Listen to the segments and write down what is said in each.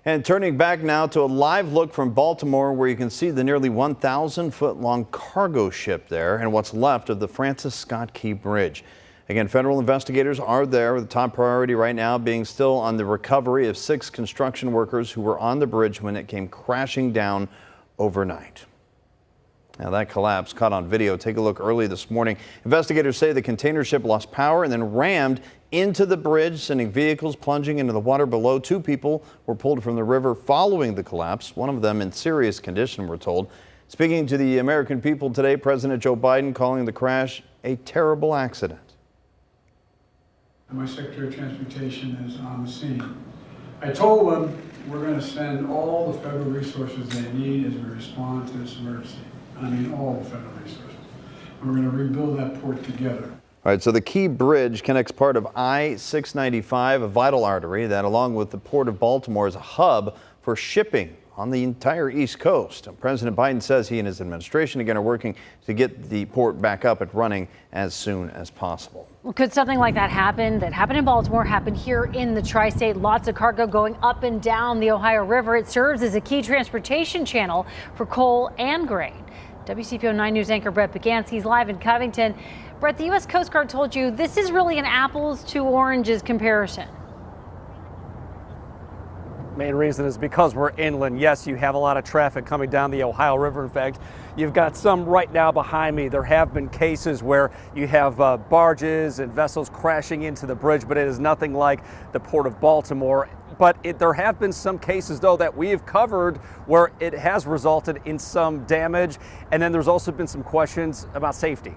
And turning back now to a live look from Baltimore, where you can see the nearly 1,000-foot-long cargo ship there and what's left of the Francis Scott Key Bridge. Again, federal investigators are there, with the top priority right now being still on the recovery of 6 construction workers who were on the bridge when it came crashing down overnight. Now, that collapse caught on video. Take a look early this morning. Investigators say the container ship lost power and then rammed into the bridge, sending vehicles plunging into the water below. 2 people were pulled from the river following the collapse, one of them in serious condition, we're told. Speaking to the American people today, President Joe Biden calling the crash a terrible accident. My Secretary of Transportation is on the scene. I told them we're going to send all the federal resources they need as we respond to this emergency. I mean, all the federal resources. And we're going to rebuild that port together. All right, so the Key Bridge connects part of I-695, a vital artery that, along with the Port of Baltimore, is a hub for shipping on the entire East Coast. President Biden says he and his administration again are working to get the port back up and running as soon as possible. Could something like that happened in Baltimore happen here in the tri-state? Lots of cargo going up and down the Ohio River. It serves as a key transportation channel for coal and grain. WCPO 9 News anchor Brett Bagansky is live in Covington. Brett, the U.S. Coast Guard told you this is really an apples to oranges comparison. Main reason is because we're inland. Yes, you have a lot of traffic coming down the Ohio River. In fact, you've got some right now behind me. There have been cases where you have barges and vessels crashing into the bridge, but it is nothing like the Port of Baltimore. But there have been some cases, though, that we have covered where it has resulted in some damage. And then there's also been some questions about safety.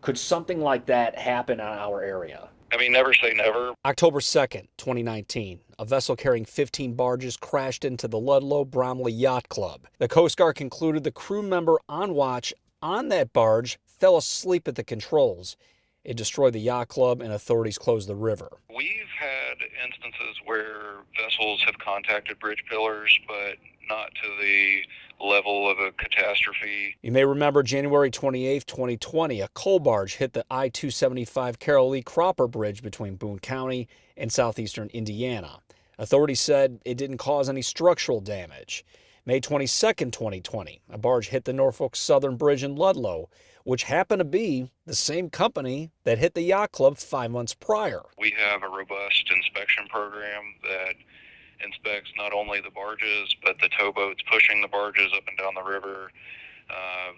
Could something like that happen on our area? I mean, never say never. October 2nd, 2019, a vessel carrying 15 barges crashed into the Ludlow Bromley Yacht Club. The Coast Guard concluded the crew member on watch on that barge fell asleep at the controls. It destroyed the yacht club and authorities closed the river. We've had instances where vessels have contacted bridge pillars, but not to the level of a catastrophe. You may remember January 28, 2020, a coal barge hit the I-275 Carroll Lee Cropper Bridge between Boone County and southeastern Indiana. Authorities said it didn't cause any structural damage. May 22, 2020, a barge hit the Norfolk Southern Bridge in Ludlow, which happened to be the same company that hit the yacht club 5 months prior. We have a robust inspection program that inspects not only the barges, but the towboats pushing the barges up and down the river.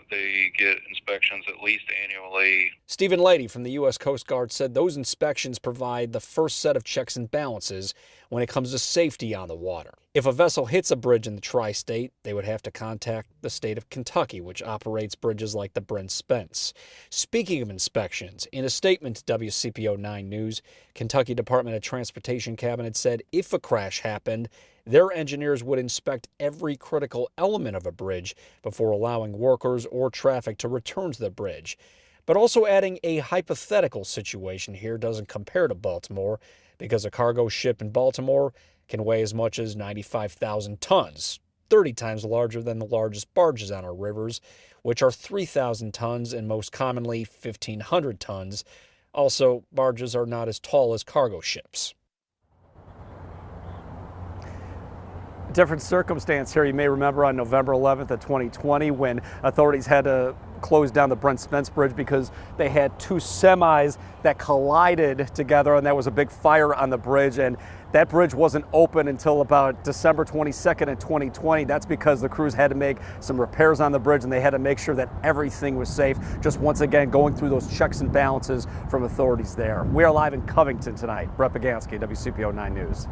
They get inspections at least annually. Stephen Leighty from the U.S. Coast Guard said those inspections provide the first set of checks and balances when it comes to safety on the water. If a vessel hits a bridge in the tri-state, they would have to contact the state of Kentucky, which operates bridges like the Brent Spence. Speaking of inspections, in a statement to WCPO 9 News, Kentucky Department of Transportation Cabinet said if a crash happened, their engineers would inspect every critical element of a bridge before allowing workers or traffic to return to the bridge. But also adding a hypothetical situation here doesn't compare to Baltimore, because a cargo ship in Baltimore can weigh as much as 95,000 tons, 30 times larger than the largest barges on our rivers, which are 3,000 tons and most commonly 1,500 tons. Also, barges are not as tall as cargo ships. Different circumstance here. You may remember on November 11th of 2020 when authorities had to close down the Brent Spence Bridge because they had 2 semis that collided together, and there was a big fire on the bridge, and that bridge wasn't open until about December 22nd of 2020. That's because the crews had to make some repairs on the bridge and they had to make sure that everything was safe. Just once again going through those checks and balances from authorities there. We are live in Covington tonight. Brett Bagansky, WCPO 9 News.